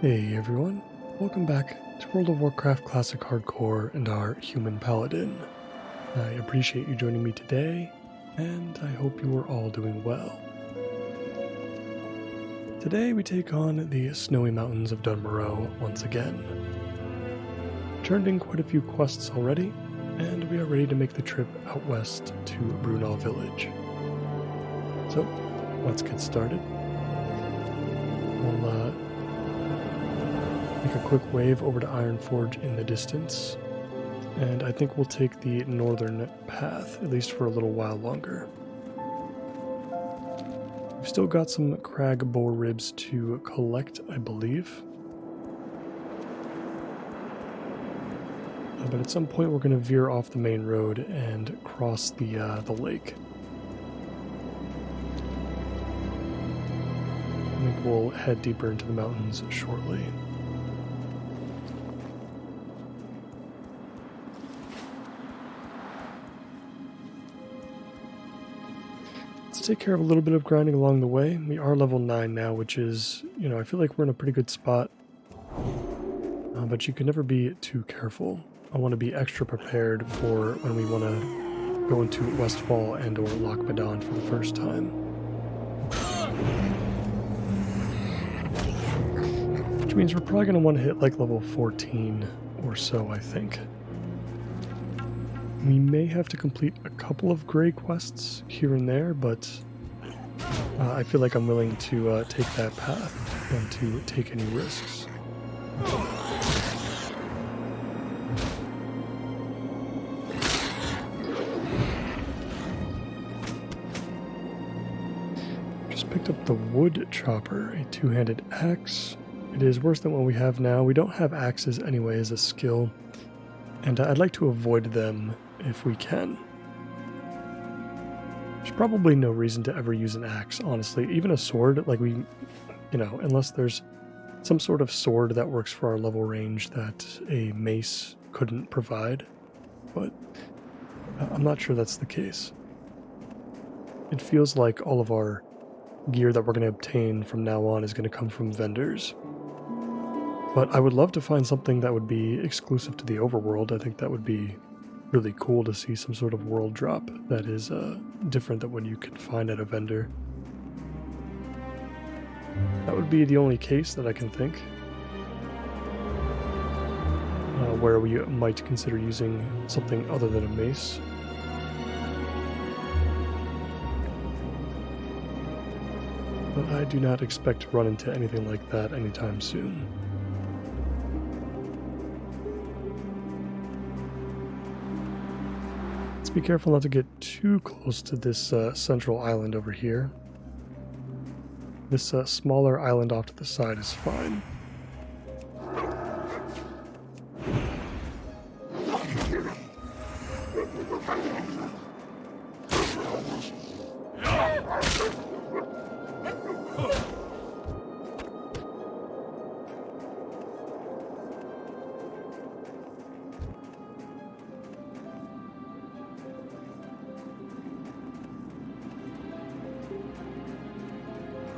Hey everyone, welcome back to World of Warcraft Classic Hardcore and our Human Paladin. I appreciate you joining me today, and I hope you are all doing well. Today we take on the snowy mountains of Dunmoreau once again. Turned in quite a few quests already, and we are ready to make the trip out west to Doomhowl village. So, let's get started. We'll make a quick wave over to Ironforge in the distance, and I think we'll take the northern path, at least for a little while longer. We've still got some crag boar ribs to collect, I believe. But at some point we're going to veer off the main road and cross the lake. I think we'll head deeper into the mountains shortly. Let's take care of a little bit of grinding along the way. We are level 9 now, which is, I feel like we're in a pretty good spot. But you can never be too careful. I want to be extra prepared for when we want to go into Westfall and or Lochmadon for the first time. Which means we're probably going to want to hit like level 14 or so, I think. We may have to complete a couple of gray quests here and there, but I feel like I'm willing to take that path and to take any risks. Just picked up the wood chopper, a two-handed axe. It is worse than what we have now. We don't have axes anyway as a skill, and I'd like to avoid them if we can. There's probably no reason to ever use an axe, honestly. Even a sword, like unless there's some sort of sword that works for our level range that a mace couldn't provide. But I'm not sure that's the case. It feels like all of our gear that we're going to obtain from now on is going to come from vendors. But I would love to find something that would be exclusive to the overworld. I think that would be really cool to see some sort of world drop that is different than what you can find at a vendor. That would be the only case that I can think where we might consider using something other than a mace. But I do not expect to run into anything like that anytime soon. Be careful not to get too close to this central island over here. This smaller island off to the side is fine.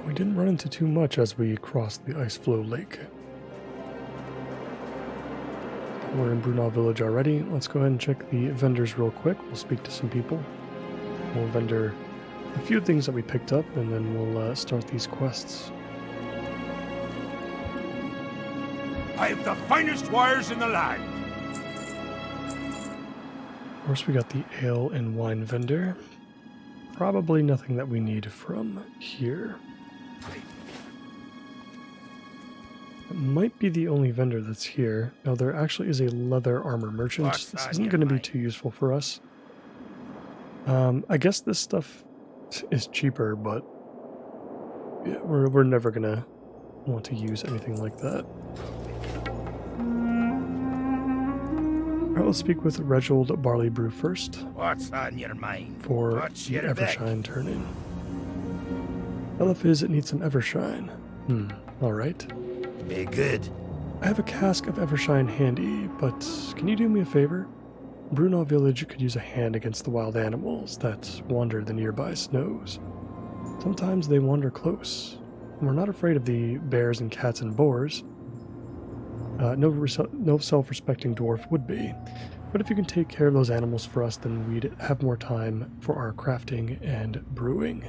We didn't run into too much as we crossed the Iceflow Lake. We're in Doomhowl village already. Let's go ahead and check the vendors real quick. We'll speak to some people. We'll vendor a few things that we picked up, and then we'll start these quests. I have the finest wires in the land. Of course, we got the ale and wine vendor. Probably nothing that we need from here. It might be the only vendor that's here. Now, there actually is a leather armor merchant. This isn't going to be too useful for us. I guess this stuff is cheaper, but yeah, we're never going to want to use anything like that. Alright, let's speak with Reginald Barley Brew first. What's on your mind? For the Evershine turn-in. Eliphiz needs some Evershine. Alright. Be good. I have a cask of Evershine handy, but can you do me a favor? Doomhowl village could use a hand against the wild animals that wander the nearby snows. Sometimes they wander close. We're not afraid of the bears and cats and boars, No self-respecting dwarf would be. But if you can take care of those animals for us, then we'd have more time for our crafting and brewing.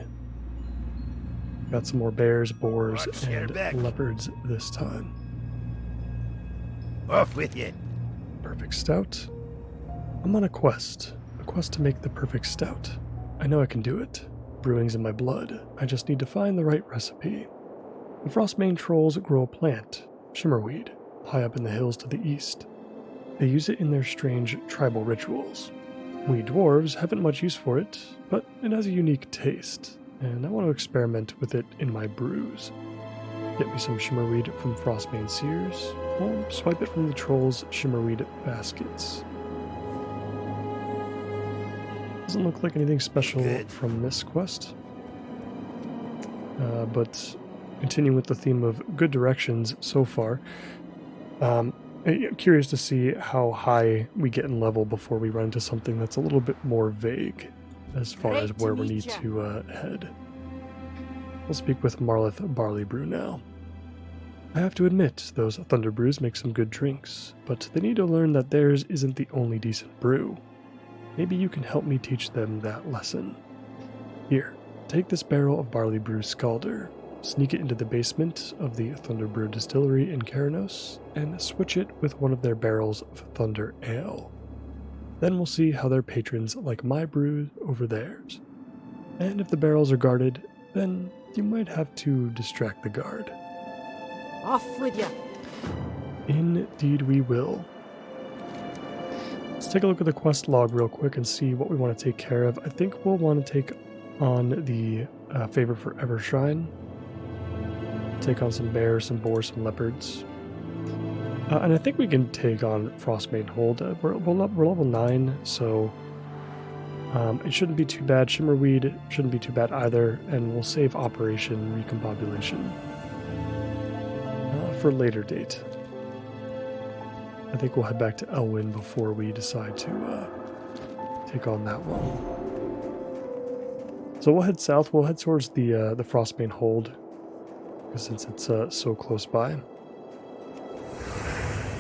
Got some more bears, boars, and leopards this time. Off with you. Perfect stout. I'm on a quest to make the perfect stout. I know I can do it. Brewing's in my blood. I just need to find the right recipe. The Frostmane trolls grow a plant, shimmerweed, high up in the hills to the east. They use it in their strange tribal rituals. We dwarves haven't much use for it, but it has a unique taste, and I want to experiment with it in my brews. Get me some shimmerweed from Frostmane Sears, or swipe it from the trolls' shimmerweed baskets. Doesn't look like anything special from this quest, but continuing with the theme of good directions so far, I'm curious to see how high we get in level before we run into something that's a little bit more vague as far as where we need to head. We'll speak with Marlith Barley Brew now. I have to admit, those Thunder Brews make some good drinks, but they need to learn that theirs isn't the only decent brew. Maybe you can help me teach them that lesson. Here, take this barrel of Barley Brew Scalder, sneak it into the basement of the Thunder Brew Distillery in Keranos, and switch it with one of their barrels of Thunder Ale. Then we'll see how their patrons like my brew over theirs. And if the barrels are guarded, then you might have to distract the guard. Off with you. Indeed we will. Let's take a look at the quest log real quick and see what we want to take care of. I think we'll want to take on the Favor Forever Shrine. Take on some bears, some boars, some leopards. And I think we can take on Frostmane Hold. We're level 9, so it shouldn't be too bad. Shimmerweed shouldn't be too bad either, and we'll save Operation Recombobulation for a later date. I think we'll head back to Elwyn before we decide to take on that one. So we'll head south. We'll head towards the Frostmane Hold, since it's so close by.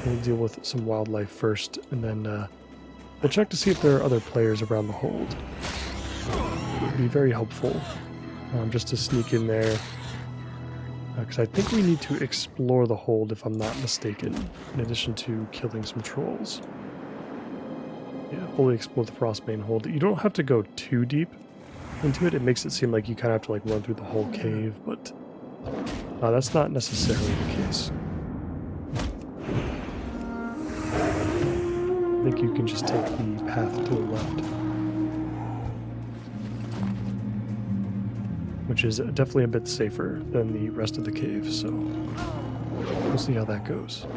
We'll deal with some wildlife first, and then we'll check to see if there are other players around the hold. It would be very helpful just to sneak in there, because I think we need to explore the hold, if I'm not mistaken, in addition to killing some trolls. Yeah, fully explore the Frostmane Hold. You don't have to go too deep into it. It makes it seem like you kind of have to like run through the whole cave, but that's not necessarily the case. I think you can just take the path to the left, which is definitely a bit safer than the rest of the cave, so we'll see how that goes.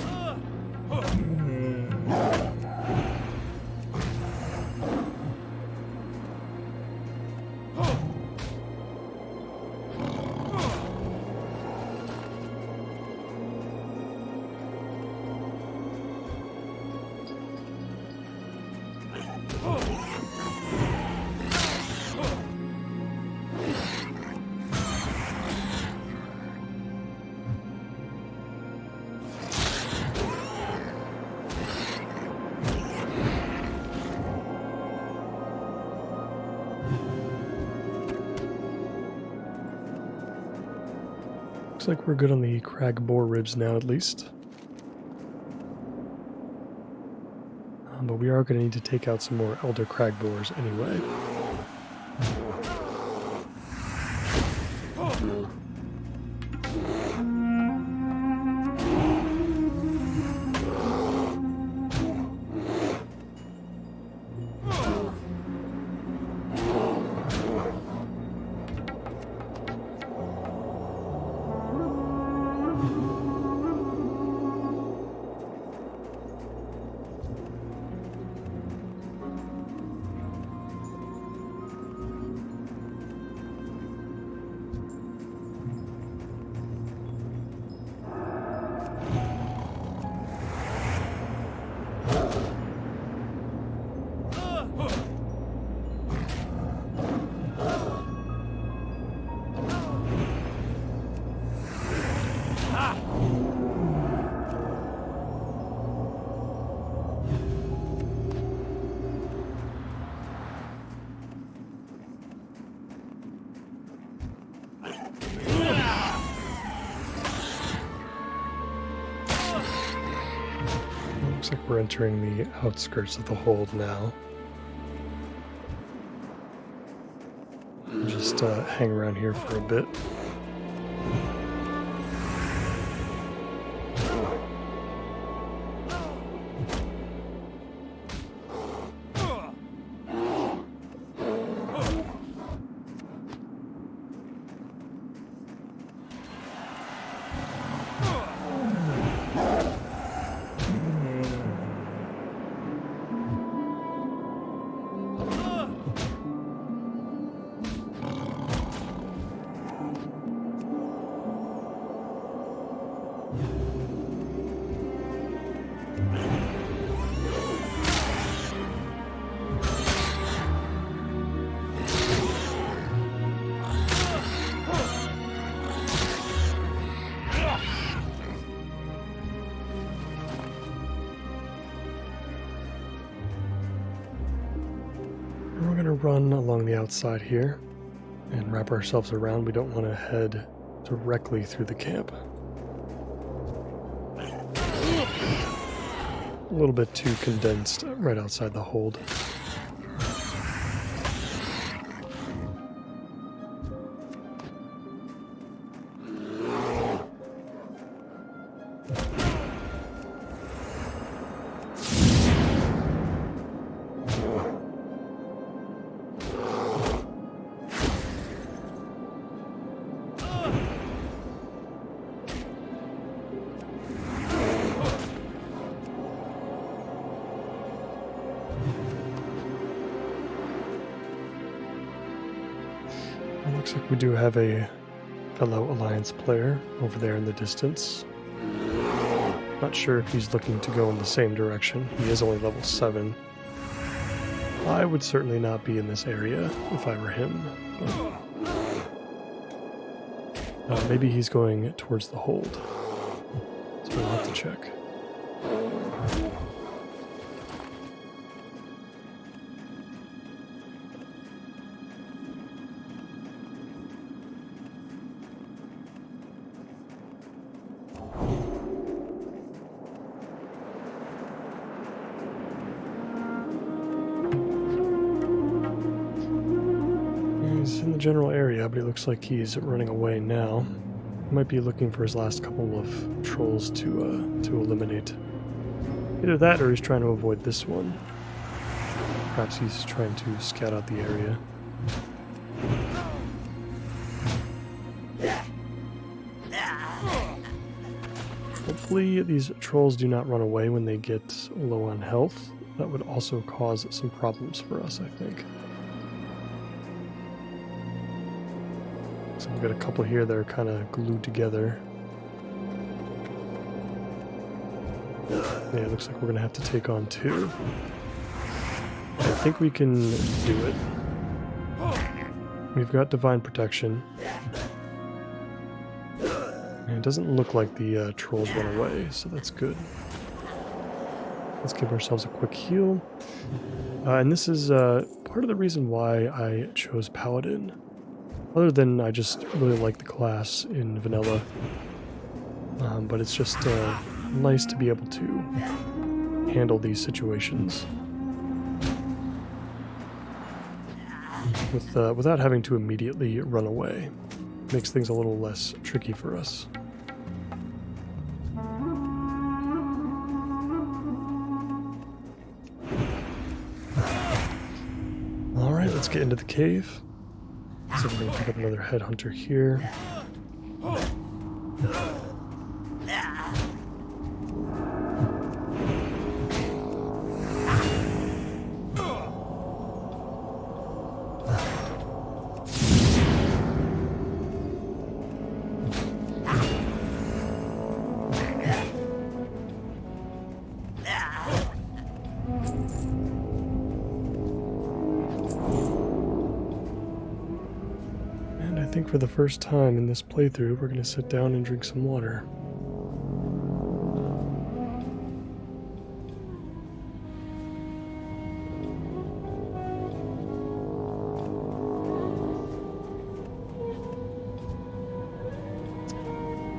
Looks like we're good on the crag boar ribs now, at least. But we are going to need to take out some more elder crag boars anyway. Looks like we're entering the outskirts of the hold now. Just hang around here for a bit. We're going to run along the outside here and wrap ourselves around. We don't want to head directly through the camp. A little bit too condensed right outside the hold. It looks like we do have a fellow Alliance player over there in the distance. Not sure if he's looking to go in the same direction. He is only level 7. I would certainly not be in this area if I were him. Maybe he's going towards the hold. So we'll have to check. He's in the general area, but he looks like he's running away now. He might be looking for his last couple of trolls to eliminate. Either that or he's trying to avoid this one. Perhaps he's trying to scout out the area. Hopefully these trolls do not run away when they get low on health. That would also cause some problems for us, I think. So we've got a couple here that are kind of glued together. Yeah, it looks like we're going to have to take on 2. I think we can do it. We've got Divine Protection. And it doesn't look like the trolls run away, so that's good. Let's give ourselves a quick heal. And this is part of the reason why I chose Paladin. Other than I just really like the class in vanilla. But it's just nice to be able to handle these situations without having to immediately run away. Makes things a little less tricky for us. Alright, let's get into the cave. So we're going to pick up another headhunter here. I think for the first time in this playthrough, we're going to sit down and drink some water.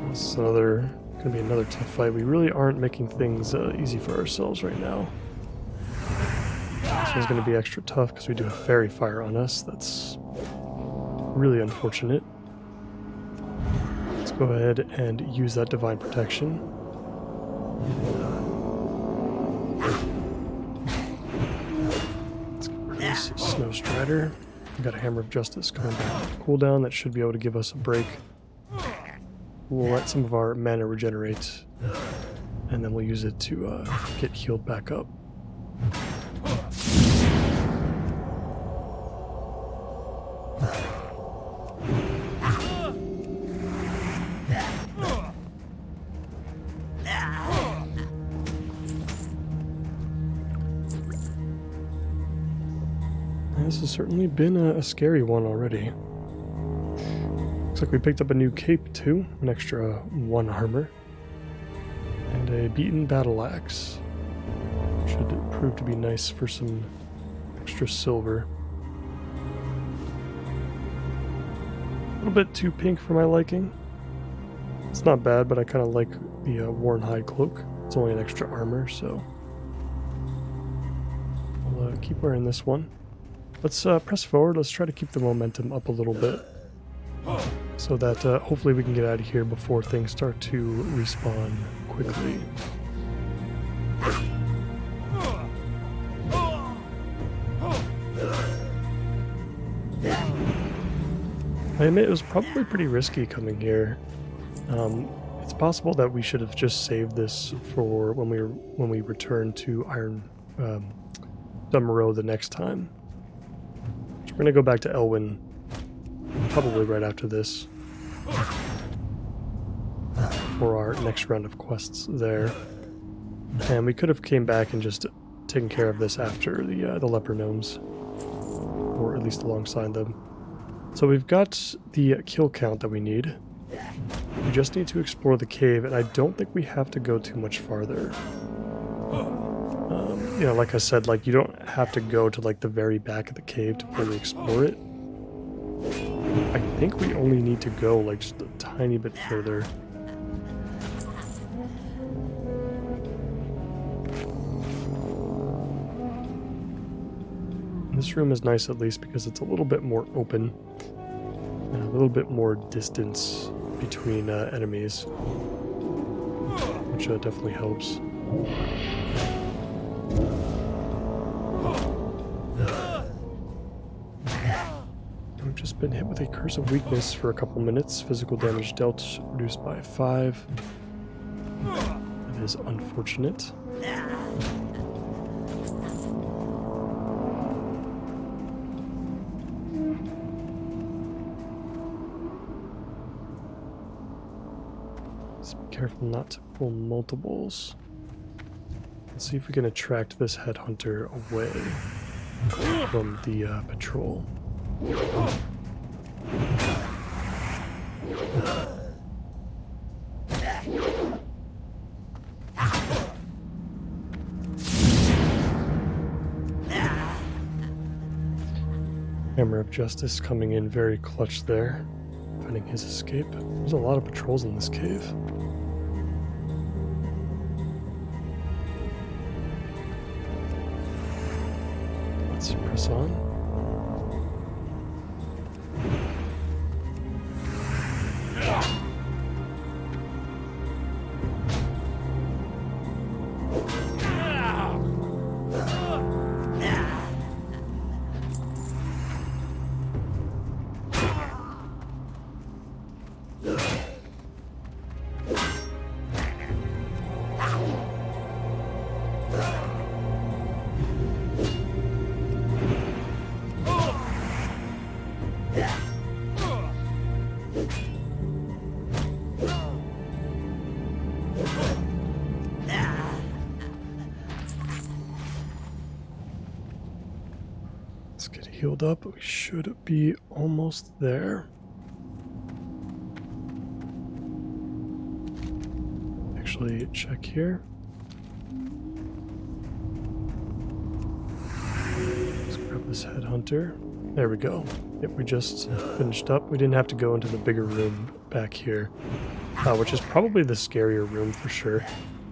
That's another Gonna be another tough fight. We really aren't making things easy for ourselves right now. This one's gonna be extra tough because we do have fairy fire on us. That's really unfortunate. Let's go ahead and use that divine protection. Let's get rid of this Snow Strider. We got a Hammer of Justice coming back off cooldown. That should be able to give us a break. We'll let some of our mana regenerate, and then we'll use it to get healed back up. This has certainly been a scary one already. Looks like we picked up a new cape too, an extra 1 armor, and a beaten battle axe. Should prove to be nice for some extra silver. A little bit too pink for my liking. It's not bad, but I kind of like the worn hide cloak. It's only an extra armor, so I'll keep wearing this one. Let's press forward. Let's try to keep the momentum up a little bit, so that hopefully we can get out of here before things start to respawn quickly. I admit it was probably pretty risky coming here. It's possible that we should have just saved this for when we return to Dummerow the next time. So we're gonna go back to Elwyn probably right after this for our next round of quests there. And we could have came back and just taken care of this after the leper gnomes, or at least alongside them. So we've got the kill count that we need. We just need to explore the cave, and I don't think we have to go too much farther. You know, like I said, like you don't have to go to like the very back of the cave to fully explore it. I think we only need to go like just a tiny bit further. This room is nice at least because it's a little bit more open and a little bit more distance between enemies, which definitely helps. We've just been hit with a Curse of Weakness for a couple minutes. Physical damage dealt reduced by 5. That is unfortunate. Let's be careful not to pull multiples. Let's see if we can attract this headhunter away from the patrol. Hammer of Justice coming in very clutch there, finding his escape. There's a lot of patrols in this cave. Let's press on. Let's get healed up. We should be almost there. Actually, check here. Let's grab this headhunter. There we go. Yep, we just finished up. We didn't have to go into the bigger room back here. which is probably the scarier room for sure,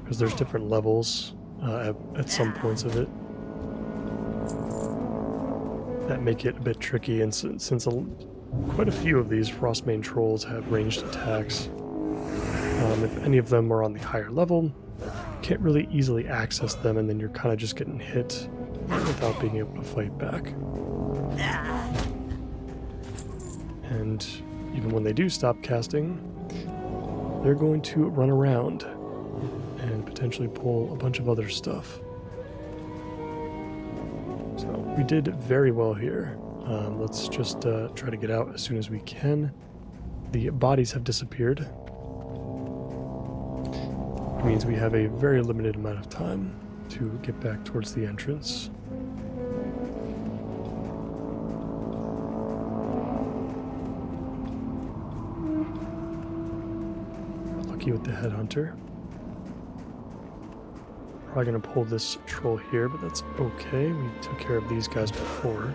because there's different levels at some points of it that make it a bit tricky. And since quite a few of these Frostmane trolls have ranged attacks, if any of them are on the higher level, you can't really easily access them, and then you're kind of just getting hit without being able to fight back. And even when they do stop casting, they're going to run around and potentially pull a bunch of other stuff. So we did very well here. Let's just try to get out as soon as we can. The bodies have disappeared, which means we have a very limited amount of time to get back towards the entrance. Lucky with the headhunter. Probably going to pull this troll here, but that's okay. We took care of these guys before.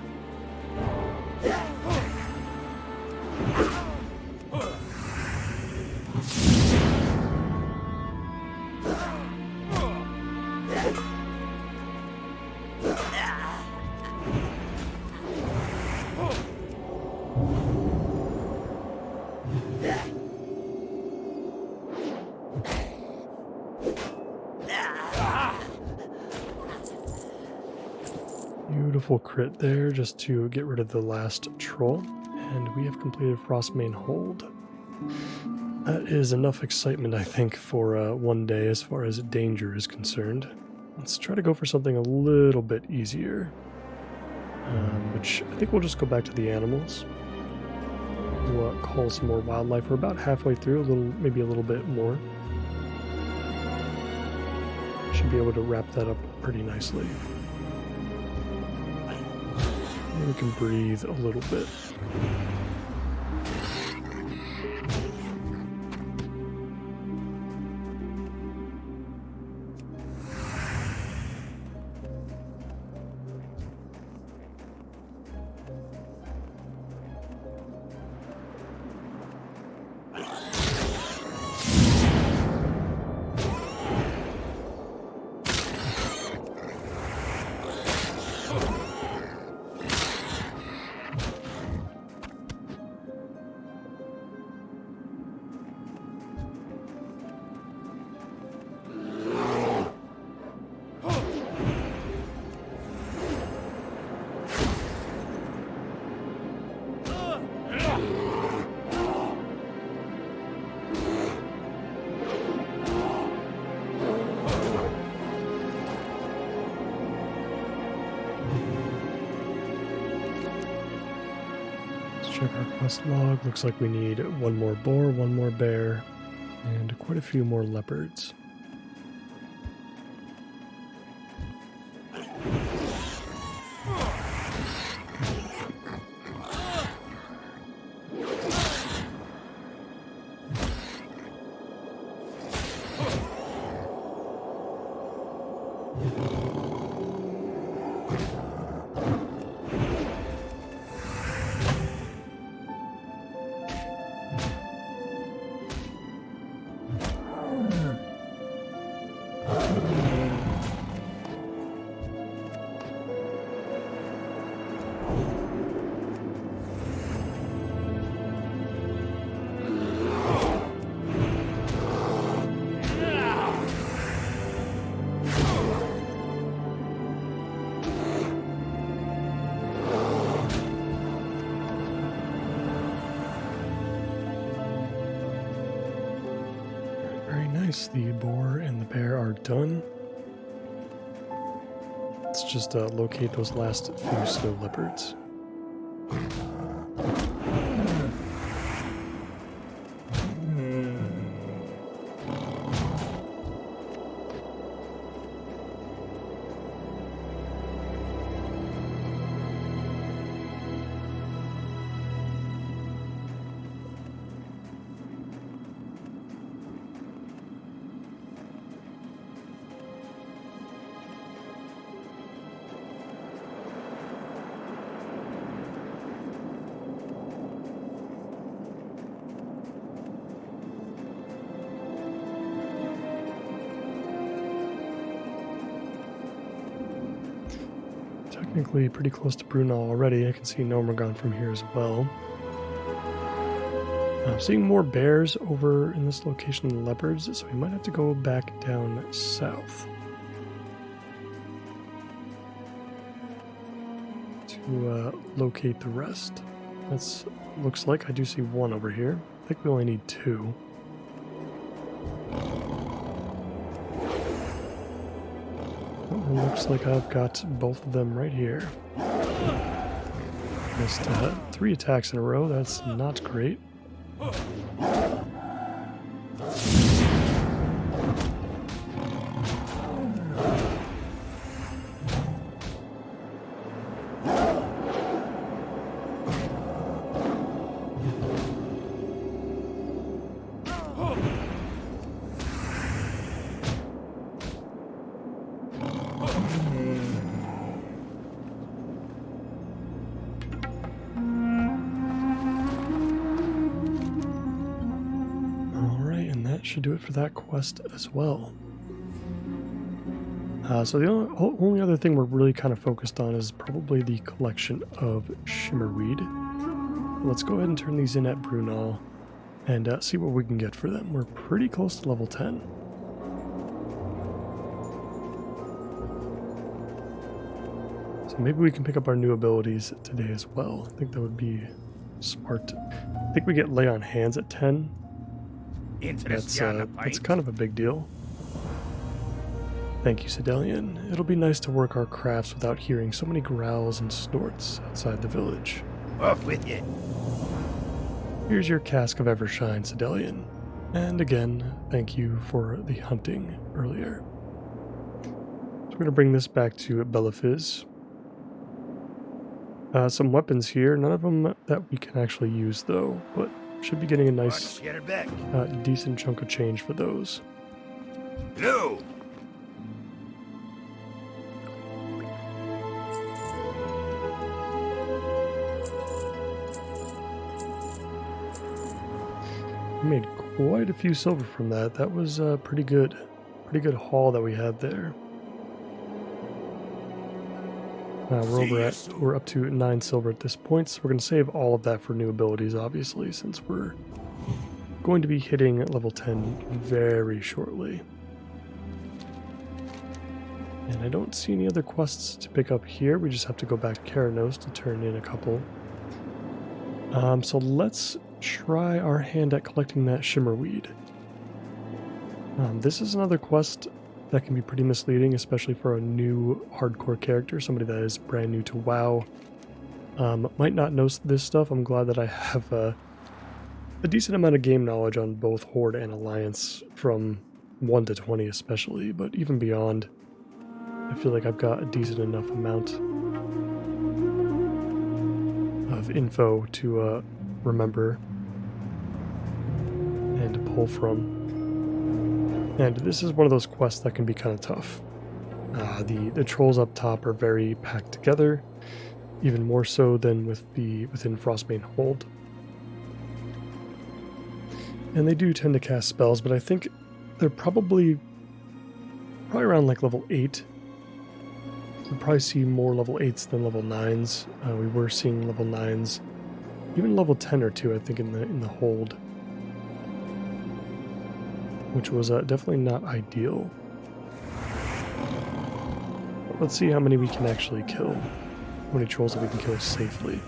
Beautiful crit there just to get rid of the last troll, and we have completed Frostmane Hold. That is enough excitement, I think, for one day as far as danger is concerned. Let's try to go for something a little bit easier, which I think we'll just go back to the animals. We'll call some more wildlife. We're about halfway through, maybe a little bit more. Should be able to wrap that up pretty nicely. We can breathe a little bit. Check our quest log. Looks like we need one more boar, one more bear, and quite a few more leopards. The boar and the bear are done. Let's just locate those last few snow leopards. technically pretty close to Brunel already. I can see Nomergon from here as well. I'm seeing more bears over in this location than leopards, so we might have to go back down south to locate the rest. That's looks like I do see one over here. I think we only need two. Oh, it looks like I've got both of them right here. Missed 3 attacks in a row. That's not great. Should do it for that quest as well. So the only other thing we're really kind of focused on is probably the collection of shimmerweed. Let's go ahead and turn these in at Brunel and see what we can get for them. We're pretty close to level 10. So maybe we can pick up our new abilities today as well. I think that would be smart. I think we get lay on hands at 10. That's kind of a big deal. Thank you, Sedelian. It'll be nice to work our crafts without hearing so many growls and snorts outside the village. Off with you. Here's your cask of Evershine, Sedelian. And again, thank you for the hunting earlier. So we're going to bring this back to Bellafiz. Some weapons here, none of them that we can actually use though, but should be getting a nice, decent chunk of change for those. No. We made quite a few silver from that. That was pretty good haul that we had there. We're up to 9 silver at this point, so we're going to save all of that for new abilities, obviously, since we're going to be hitting level 10 very shortly. And I don't see any other quests to pick up here. We just have to go back to Karanos to turn in a couple. So let's try our hand at collecting that shimmerweed. This is another quest that can be pretty misleading, especially for a new hardcore character, somebody that is brand new to WoW. Might not know this stuff. I'm glad that I have a decent amount of game knowledge on both Horde and Alliance, from 1 to 20 especially, but even beyond, I feel like I've got a decent enough amount of info to remember and to pull from. And this is one of those quests that can be kind of tough. The trolls up top are very packed together, even more so than within Frostbane Hold. And they do tend to cast spells, but I think they're probably around like level 8. We'll probably see more level 8s than level 9s. We were seeing level 9s, even level 10 or 2, I think, in the Hold, which was definitely not ideal. But let's see how many we can actually kill. How many trolls that we can kill safely.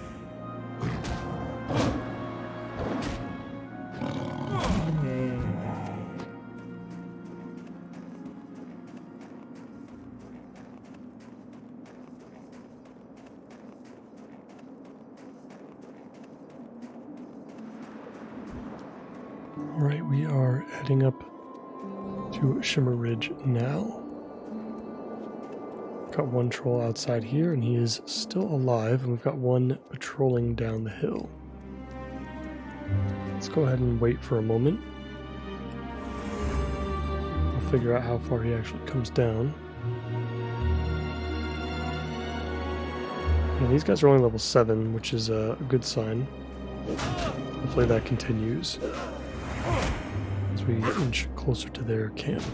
Alright, we are heading up to Shimmer Ridge now. Got one troll outside here, and he is still alive, and we've got one patrolling down the hill. Let's go ahead and wait for a moment. We'll figure out how far he actually comes down. And these guys are only level 7, which is a good sign. Hopefully that continues as we inch closer to their camp.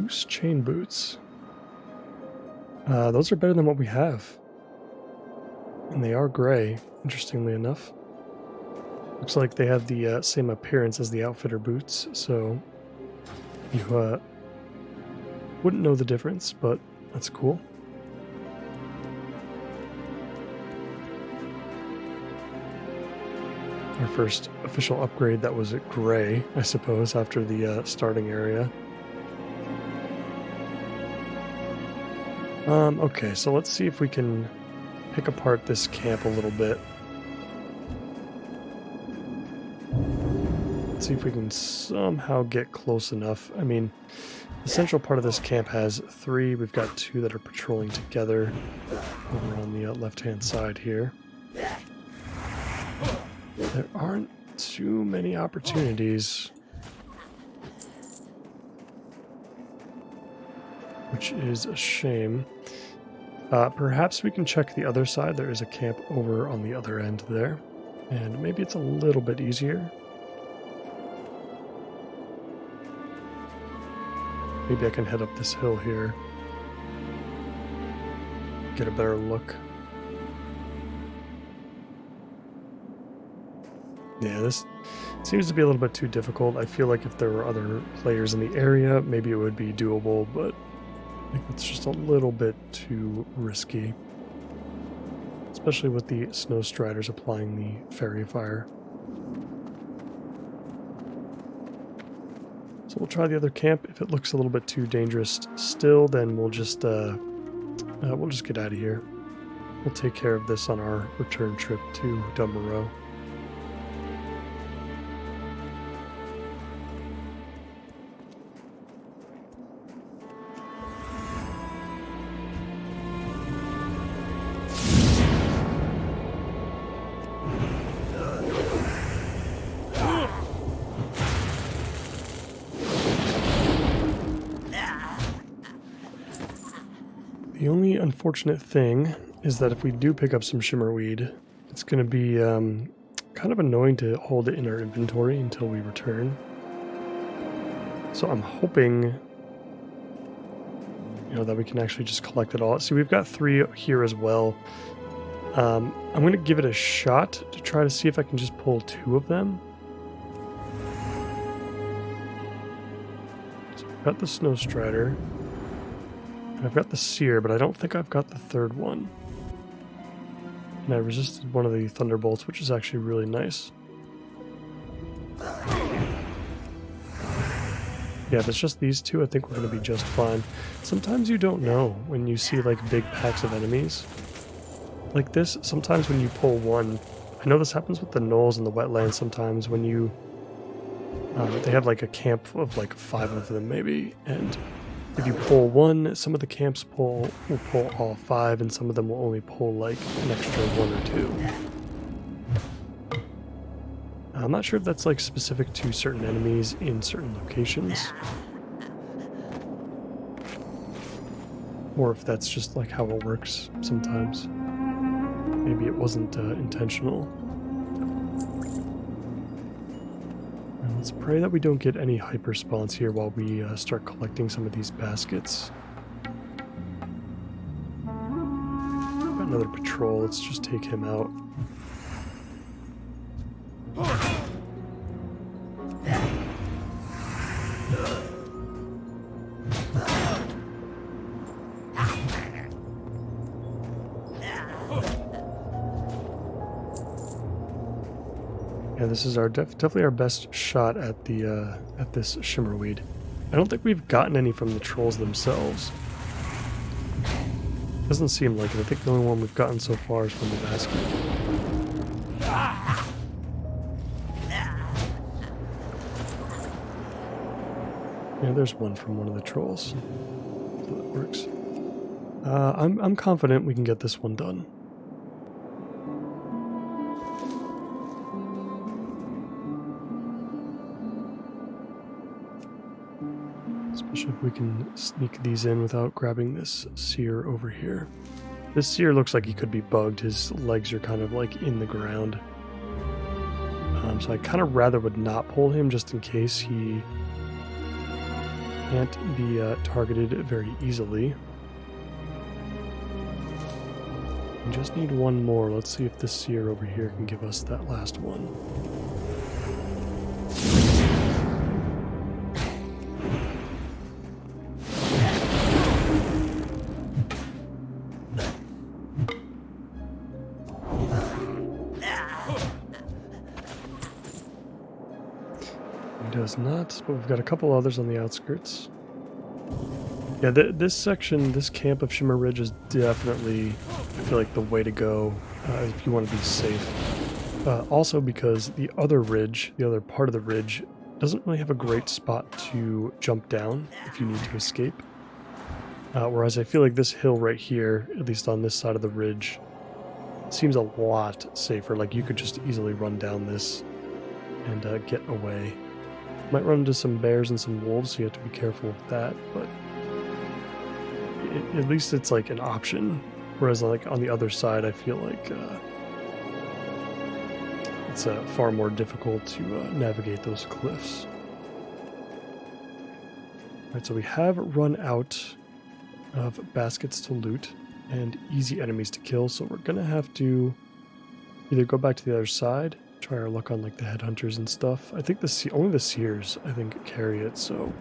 loose chain boots. Those are better than what we have. And they are gray, interestingly enough. Looks like they have the same appearance as the outfitter boots, so you wouldn't know the difference, but that's cool. Our first official upgrade that was gray, I suppose, after the starting area. Okay, so let's see if we can pick apart this camp a little bit. Let's see if we can somehow get close enough. I mean, the central part of this camp has 3. We've got 2 that are patrolling together over on the left-hand side here. There aren't too many opportunities, which is a shame. Perhaps we can check the other side. There is a camp over on the other end there, and maybe it's a little bit easier. Maybe I can head up this hill here, get a better look. Yeah, this seems to be a little bit too difficult. I feel like if there were other players in the area, maybe it would be doable, but I think it's just a little bit too risky. Especially with the snow striders applying the fairy fire. So we'll try the other camp. If it looks a little bit too dangerous still, then we'll just get out of here. We'll take care of this on our return trip to Doomhowl. The only unfortunate thing is that if we do pick up some shimmerweed, it's going to be kind of annoying to hold it in our inventory until we return. So I'm hoping, that we can actually just collect it all. See, we've got 3 here as well. I'm going to give it a shot to try to see if I can just pull 2 of them. So I've got the Snow Strider. I've got the Seer, but I don't think I've got the 3rd one. And I resisted one of the Thunderbolts, which is actually really nice. Yeah, if it's just these 2, I think we're going to be just fine. Sometimes you don't know when you see, like, big packs of enemies. Like this, sometimes when you pull one... I know this happens with the gnolls and the wetlands sometimes when you... they have, like, a camp of, like, 5 of them, maybe, and... if you pull one, some of the camps will pull all 5, and some of them will only pull like an extra 1 or 2. I'm not sure if that's like specific to certain enemies in certain locations, or if that's just like how it works sometimes. Maybe it wasn't intentional. Let's pray that we don't get any hyper spawns here while we start collecting some of these baskets. Got another patrol, let's just take him out. Yeah, this is our definitely our best shot at the at this shimmerweed. I don't think we've gotten any from the trolls themselves. Doesn't seem like it. I think the only one we've gotten so far is from the basket. Yeah, there's one from one of the trolls. So that works. I'm confident we can get this one done. Especially if we can sneak these in without grabbing this seer over here. This seer looks like he could be bugged. His legs are kind of like in the ground. So I kind of rather would not pull him just in case he can't be targeted very easily. We just need one more. Let's see if this seer over here can give us that last one. He does not, but we've got a couple others on the outskirts. Yeah, this section, this camp of Shimmer Ridge is definitely, I feel like, the way to go if you want to be safe. Also because the other ridge, the other part of the ridge, doesn't really have a great spot to jump down if you need to escape. Whereas I feel like this hill right here, at least on this side of the ridge, seems a lot safer. Like you could just easily run down this and get away. Might run into some bears and some wolves, so you have to be careful with that, but at least it's like an option. Whereas like on the other side, I feel like it's far more difficult to navigate those cliffs. Alright, so we have run out of baskets to loot and easy enemies to kill, so we're gonna have to either go back to the other side, try our luck on like the headhunters and stuff. I think only the seers I think carry it, so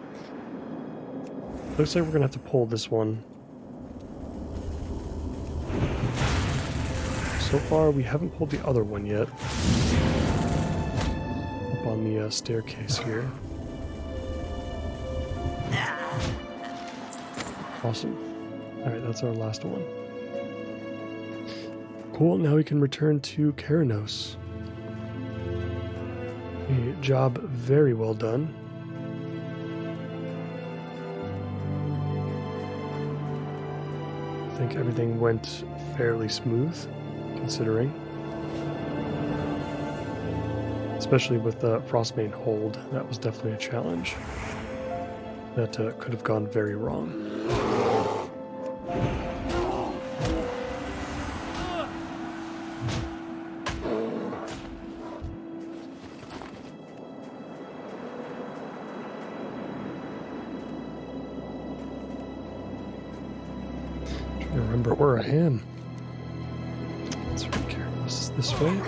looks like we're gonna have to pull this one. So far we haven't pulled the other one yet. Up on the staircase here. Awesome. Alright, that's our last one. Cool, now we can return to Keranos. A job very well done. I think everything went fairly smooth, considering. Especially with the Frostbane hold, that was definitely a challenge. That could have gone very wrong. Remember where I am. Let's be careful. This is this way.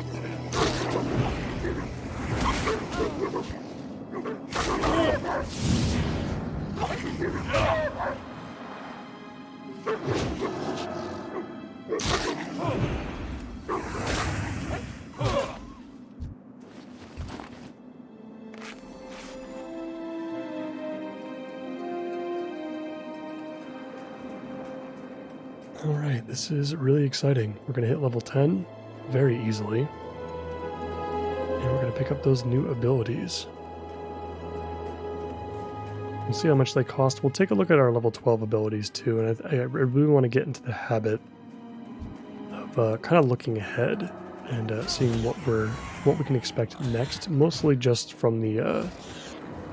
Alright, this is really exciting. We're going to hit level 10 very easily. And we're going to pick up those new abilities. We'll see how much they cost. We'll take a look at our level 12 abilities too, and I really want to get into the habit of kind of looking ahead and seeing what we can expect next, mostly just from the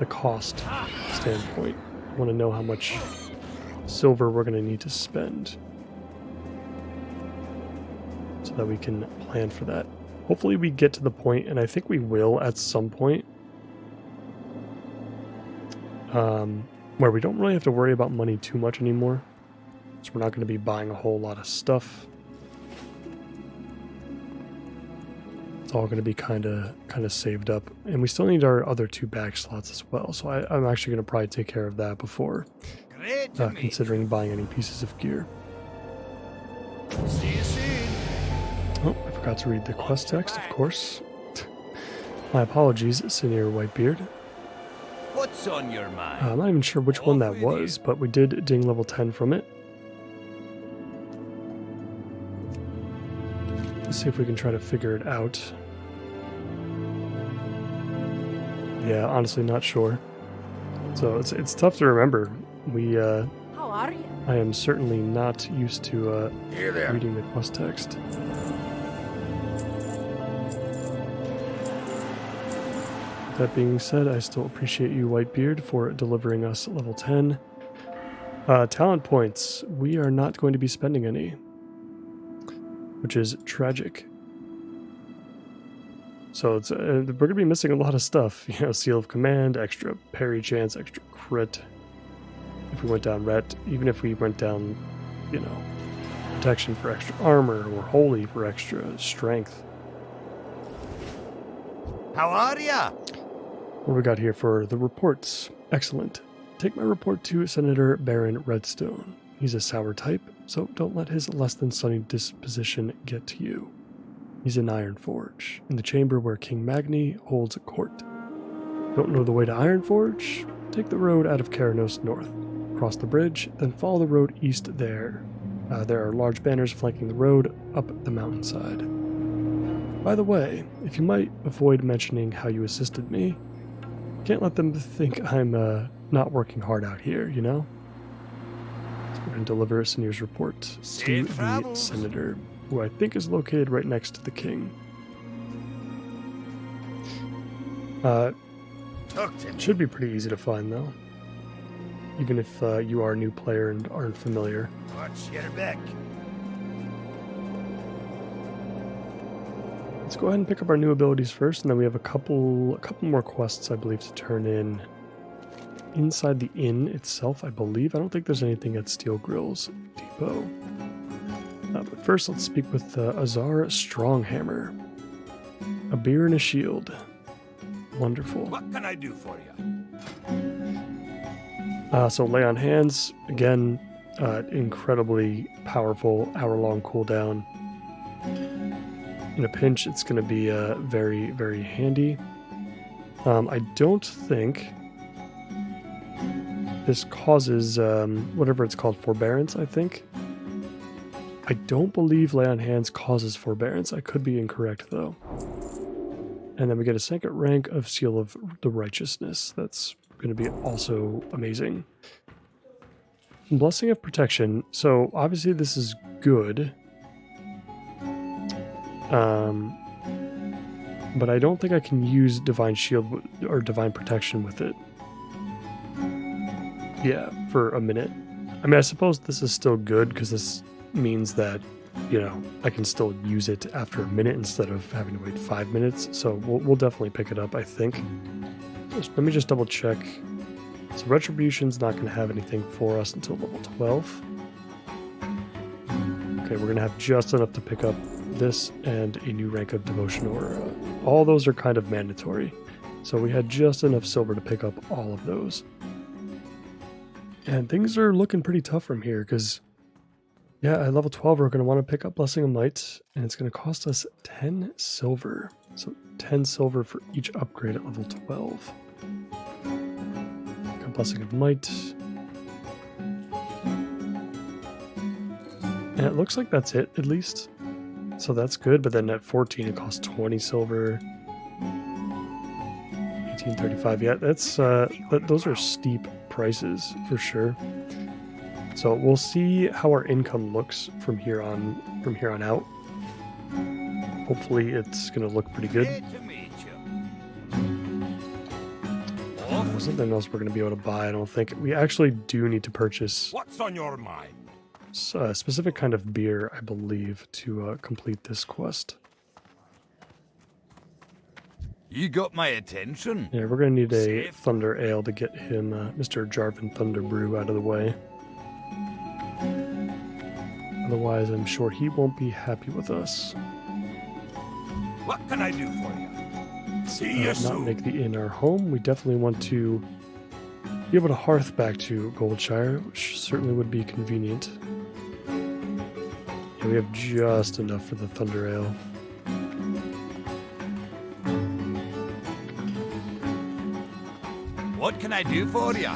cost standpoint. I want to know how much silver we're going to need to spend, so that we can plan for that. Hopefully we get to the point, and I think we will at some point, where we don't really have to worry about money too much anymore. So we're not going to be buying a whole lot of stuff. It's all going to be kind of saved up. And we still need our other 2 bag slots as well. So I'm actually going to probably take care of that before considering buying any pieces of gear. See you soon. Oh, I forgot to read the quest text, of course. My apologies, Senior Whitebeard. What's on your mind? I'm not even sure which one that was, but we did ding level 10 from it. Let's see if we can try to figure it out. Yeah, honestly, not sure. So it's tough to remember. How are you? I am certainly not used to Here there. reading the quest text. That being said, I still appreciate you, Whitebeard, for delivering us level 10. Talent points. We are not going to be spending any, which is tragic. So it's we're going to be missing a lot of stuff. You know, Seal of Command, extra parry chance, extra crit. if we went down ret, even if we went down, you know, protection for extra armor or holy for extra strength. How are ya? What do we got here for the reports? Excellent. Take my report to Senator Baron Redstone. He's a sour type, so don't let his less than sunny disposition get to you. He's in Ironforge, in the chamber where King Magni holds a court. Don't know the way to Ironforge? Take the road out of Keranos north. Cross the bridge, then follow the road east there. There are large banners flanking the road up the mountainside. By the way, if you might avoid mentioning how you assisted me, can't let them think I'm not working hard out here, you know? So we're going to deliver Sinir's report to the senator, who I think is located right next to the king. It should be pretty easy to find, though. Even if you are a new player and aren't familiar. Watch your back. Let's go ahead and pick up our new abilities first, and then we have a couple more quests, I believe, to turn in inside the inn itself, I believe. I don't think there's anything at Steel Grill's depot. But first, let's speak with Azar Stronghammer. A beer and a shield. Wonderful. What can I do for you? So lay on hands, again, incredibly powerful, hour-long cooldown. In a pinch, it's going to be very, very handy. I don't think this causes whatever it's called, forbearance, I think. I don't believe lay on hands causes forbearance. I could be incorrect, though. And then we get a second rank of Seal of the Righteousness. That's going to be also amazing. Blessing of Protection. So obviously this is good. But I don't think I can use Divine Shield or Divine Protection with it. Yeah, for a minute. I mean, I suppose this is still good because this means that, you know, I can still use it after a minute instead of having to wait 5 minutes. So we'll definitely pick it up, I think. Let me just double check. So Retribution's not going to have anything for us until level 12. Okay, we're going to have just enough to pick up this and a new rank of Devotion Aura. All those are kind of mandatory. So we had just enough silver to pick up all of those. And things are looking pretty tough from here because, yeah, at level 12 we're going to want to pick up Blessing of Might, and it's going to cost us 10 silver. So 10 silver for each upgrade at level 12. Got Blessing of Might. And it looks like that's it, at least. So that's good, but then at 14 it costs 20 silver. 1835, yeah, that's those are steep prices for sure. So we'll see how our income looks from here on out. Hopefully it's gonna look pretty good. There's something else we're gonna be able to buy. I don't think we actually do need to purchase What's on your mind? a specific kind of beer, I believe, to complete this quest. You got my attention. Yeah, we're gonna need a Thunder Ale to get him Mr. Jarvan Thunderbrew out of the way. Otherwise, I'm sure he won't be happy with us. What can I do for you? See you Not soon. make the inn our home. We definitely want to be able to hearth back to Goldshire, which certainly would be convenient. Yeah, we have just enough for the Thunder Ale. What can I do for you?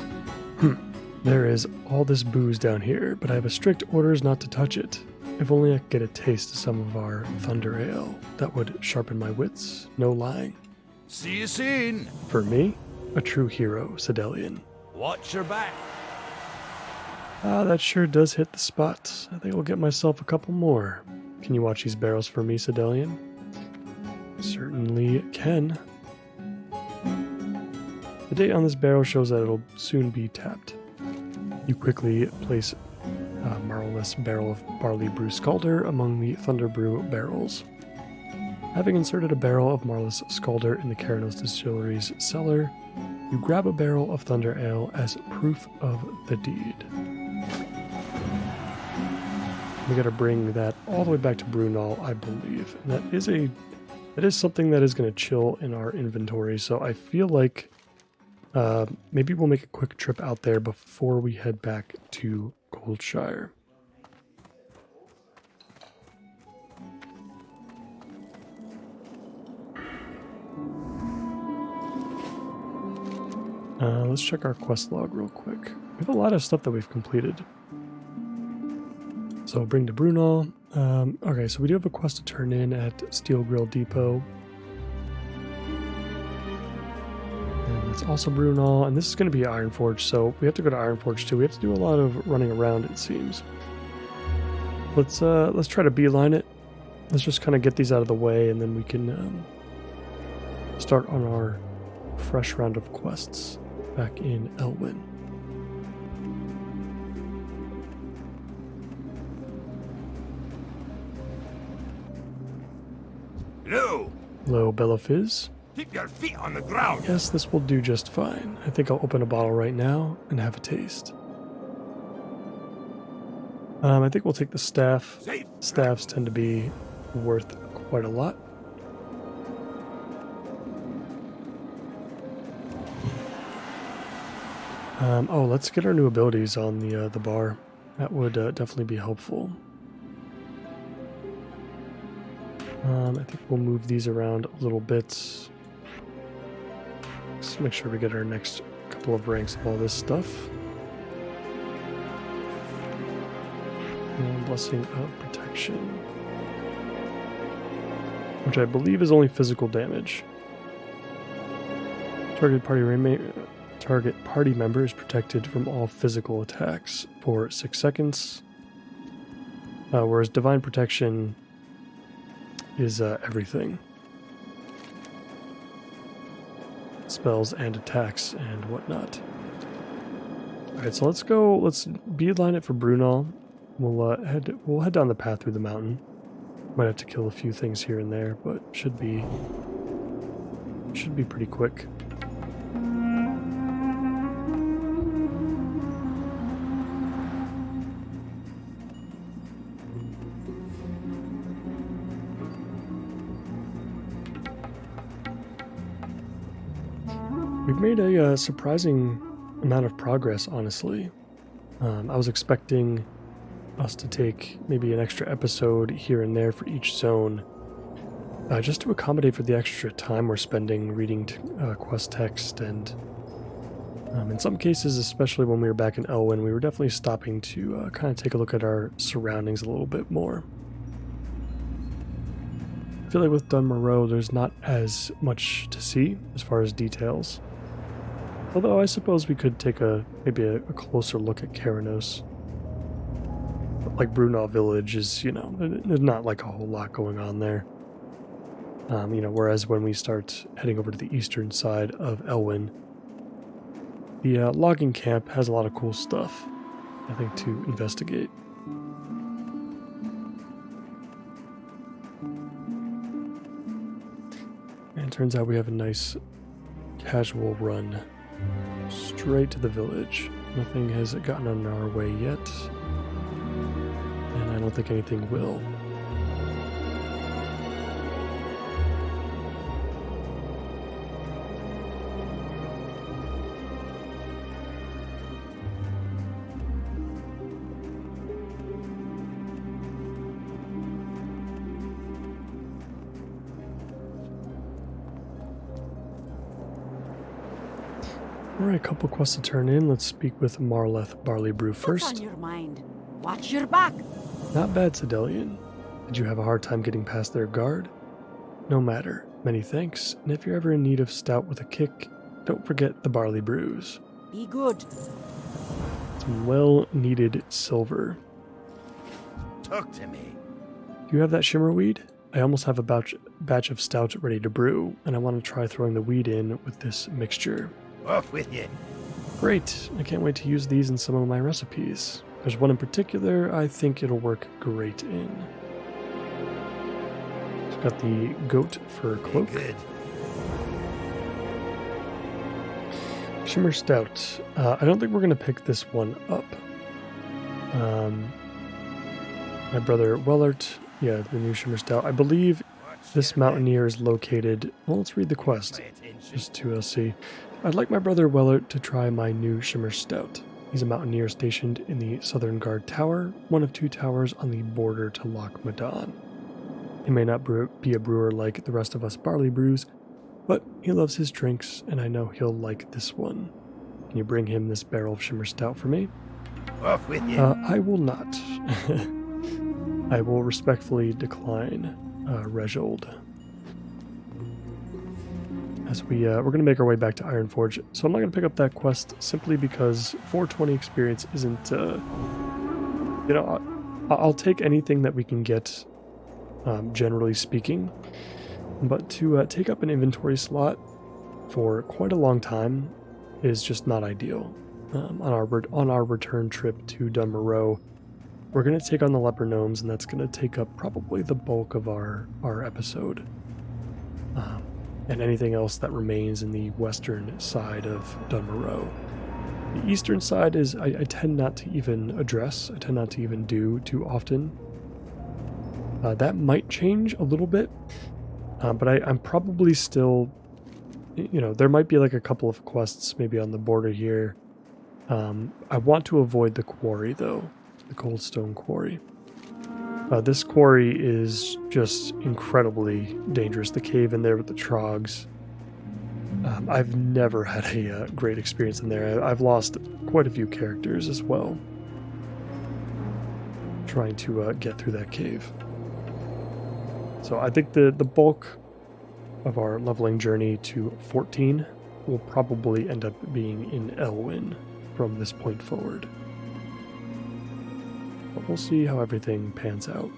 There is all this booze down here, but I have a strict orders not to touch it. If only I could get a taste of some of our Thunder Ale. That would sharpen my wits, no lying. See you soon. For me, a true hero, Sedelian. Watch your back. Ah, that sure does hit the spot. I think I'll get myself a couple more. Can you watch these barrels for me, Sedelian? Certainly can. The date on this barrel shows that it'll soon be tapped. You quickly place a marrowless barrel of barley brew scalder among the thunder brew barrels. Having inserted a barrel of marrowless scalder in the Keranos distillery's cellar, You grab a barrel of thunder ale as proof of the deed. We got to bring that all the way back to Brunel, I believe. And that is something that is going to chill in our inventory. So I feel like maybe we'll make a quick trip out there before we head back to Goldshire. Let's check our quest log real quick. We have a lot of stuff that we've completed. So bring to Brunel. Okay, so we do have a quest to turn in at Steel Grill Depot. And it's also Brunel, and this is going to be Ironforge, so we have to go to Ironforge too. We have to do a lot of running around, it seems. Let's try to beeline it. Let's just kind of get these out of the way, and then we can start on our fresh round of quests back in Elwyn. Hello. Hello, Bella Fizz. Keep your feet on the ground. Yes, this will do just fine. I think I'll open a bottle right now and have a taste. I think we'll take the staff. Safe. Staffs tend to be worth quite a lot. Oh, let's get our new abilities on the bar. That would definitely be helpful. I think we'll move these around a little bit. Let's make sure we get our next couple of ranks of all this stuff. And Blessing of Protection, which I believe is only physical damage. Target party member is protected from all physical attacks for 6 seconds, whereas Divine Protection is everything. Spells and attacks and whatnot. Alright, so let's beeline it for Brunel. We'll head down the path through the mountain. Might have to kill a few things here and there, but should be pretty quick. We've made a surprising amount of progress, honestly. I was expecting us to take maybe an extra episode here and there for each zone, just to accommodate for the extra time we're spending reading quest text, and in some cases, especially when we were back in Elwyn, we were definitely stopping to kind of take a look at our surroundings a little bit more. I feel like with Dunmoreau, there's not as much to see as far as details. Although I suppose we could take maybe a closer look at Keranos. Like Brunel Village is, there's not like a whole lot going on there. Whereas when we start heading over to the eastern side of Elwyn, the logging camp has a lot of cool stuff, I think, to investigate. And it turns out we have a nice casual run straight to the village. Nothing has gotten on our way yet, and I don't think anything will. Alright, a couple quests to turn in. Let's speak with Marleth Barley Brew first. What's on your mind? Watch your back. Not bad, Sedelian. Did you have a hard time getting past their guard? No matter. Many thanks. And if you're ever in need of stout with a kick, don't forget the barley brews. Be good. Some well-needed silver. Talk to me. Do you have that shimmerweed? I almost have a batch of stout ready to brew, and I want to try throwing the weed in with this mixture. Off with you. Great. I can't wait to use these in some of my recipes. There's one in particular I think it'll work great in. It's got the goat fur cloak. Good. Shimmer Stout. I don't think we're going to pick this one up. My brother Wellert, yeah, the new Shimmer Stout. I believe this mountaineer is located... Well, let's read the quest, just to see. I'd like my brother Wellert to try my new Shimmer Stout. He's a mountaineer stationed in the Southern Guard Tower, one of 2 towers on the border to Loch Madan. He may not be a brewer like the rest of us barley brews, but he loves his drinks, and I know he'll like this one. Can you bring him this barrel of Shimmer Stout for me? Off with you. I will not. I will respectfully decline, Rejold. As we're going to make our way back to Ironforge, so I'm not going to pick up that quest simply because 420 experience isn't, I'll take anything that we can get, generally speaking, but to take up an inventory slot for quite a long time is just not ideal. On our return trip to Dunmoreau, we're going to take on the leper gnomes, and that's going to take up probably the bulk of our episode. And anything else that remains in the western side of Dunmoreau. The eastern side is I tend not to even address. I tend not to even do too often. That might change a little bit, but I'm probably still, there might be like a couple of quests maybe on the border here. I want to avoid the quarry though, the Coldstone Quarry. This quarry is just incredibly dangerous. The cave in there with the trogs. I've never had a great experience in there. I've lost quite a few characters as well, trying to get through that cave. So I think the bulk of our leveling journey to 14 will probably end up being in Elwyn from this point forward. But we'll see how everything pans out.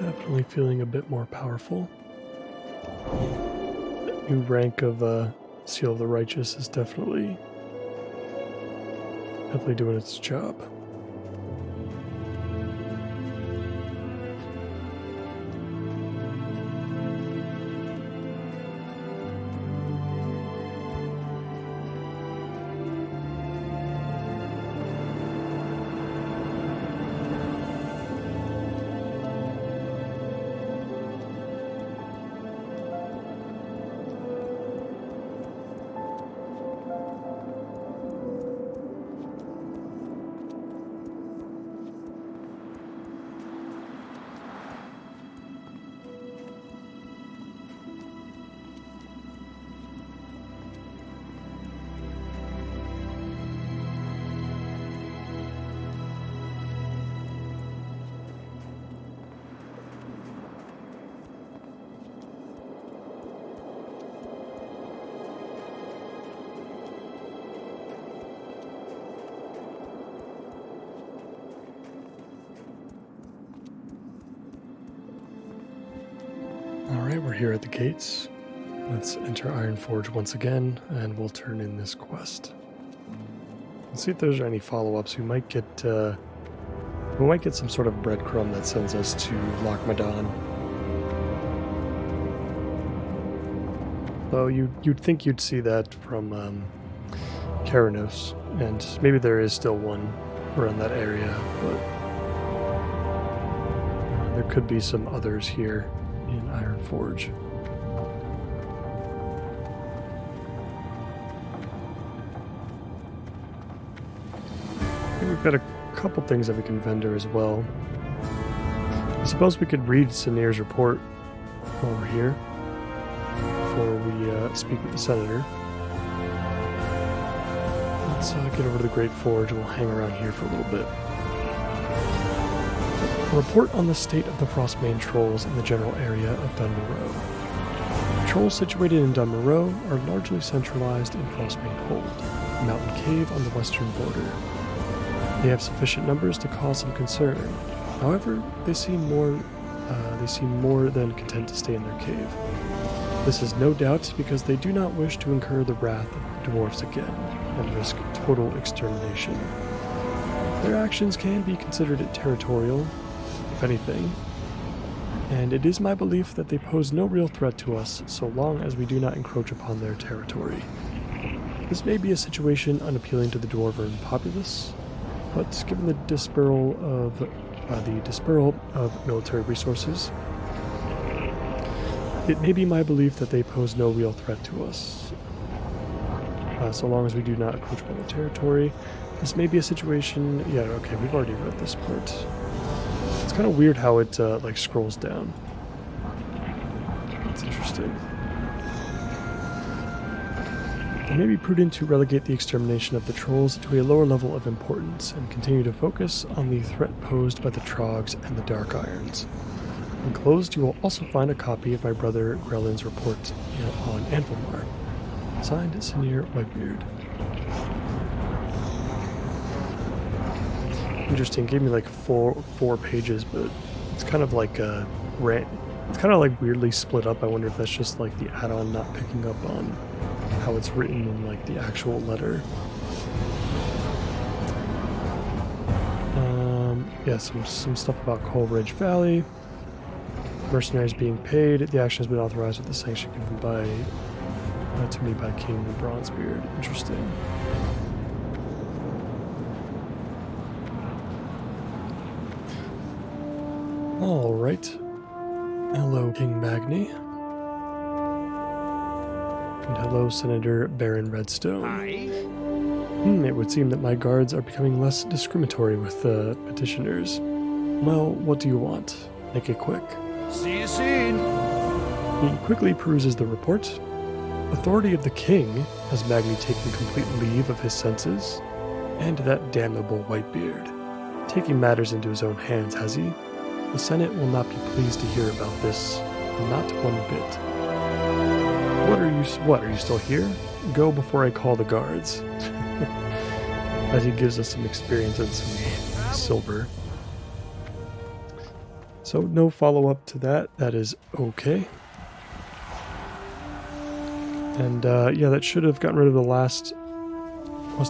Definitely feeling a bit more powerful. That new rank of Seal of the Righteous is definitely doing its job. Alright, we're here at the gates. Let's enter Ironforge once again, and we'll turn in this quest. Let's see if there's any follow-ups. We might get some sort of breadcrumb that sends us to Loch Madan. Though you'd think you'd see that from Keranos, and maybe there is still one around that area, but there could be some others here in Ironforge. I think we've got a couple things that we can vendor as well. I suppose we could read Sinir's report while we're here before we speak with the senator. let's get over to the Great Forge and we'll hang around here for a little bit. A report on the state of the Frostbane trolls in the general area of Dunmoreau. Trolls situated in Dunmoreau are largely centralized in Frostbane Hold, a mountain cave on the western border. They have sufficient numbers to cause some concern. However, they seem more than content to stay in their cave. This is no doubt because they do not wish to incur the wrath of dwarfs again and risk total extermination. Their actions can be considered territorial, if anything, and it is my belief that they pose no real threat to us so long as we do not encroach upon their territory. This may be a situation unappealing to the dwarven populace, but given the dispersal of military resources, it may be my belief that they pose no real threat to us. So long as we do not encroach upon the territory. This may be a situation... Yeah, okay, we've already read this part. It's kind of weird how it, like, scrolls down. That's interesting. It may be prudent to relegate the extermination of the trolls to a lower level of importance and continue to focus on the threat posed by the Trogs and the Dark Irons. Enclosed, you will also find a copy of my brother Grelin's report on Anvilmar. Signed, Senior Whitebeard. Interesting. Gave me like four pages, but it's kind of like it's kind of like weirdly split up. I wonder if that's just like the add-on not picking up on how it's written in like the actual letter. Yeah, some stuff about Coleridge Valley. Mercenaries being paid. The action has been authorized with the sanction given to me by King Bronzebeard. Interesting. All right. Hello, King Magni. And hello, Senator Baron Redstone. It would seem that my guards are becoming less discriminatory with petitioners. Well, what do you want? Make it quick. See you soon. He quickly peruses the report. Authority of the king, has Magni taken complete leave of his senses? And that damnable Whitebeard. Taking matters into his own hands, has he? The Senate will not be pleased to hear about this. Not one bit. What, are you still here? Go before I call the guards. As he gives us some experience and some silver. So no follow-up to that. That is okay. And yeah, that should have gotten rid of the last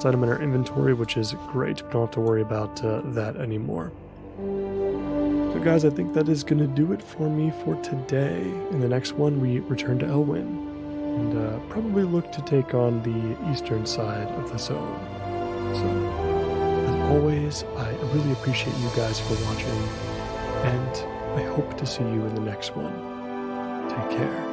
item in our inventory, which is great. We don't have to worry about that anymore. So guys, I think that is going to do it for me for today. In the next one, we return to Elwyn. And probably look to take on the eastern side of the zone. So, as always, I really appreciate you guys for watching. And I hope to see you in the next one. Take care.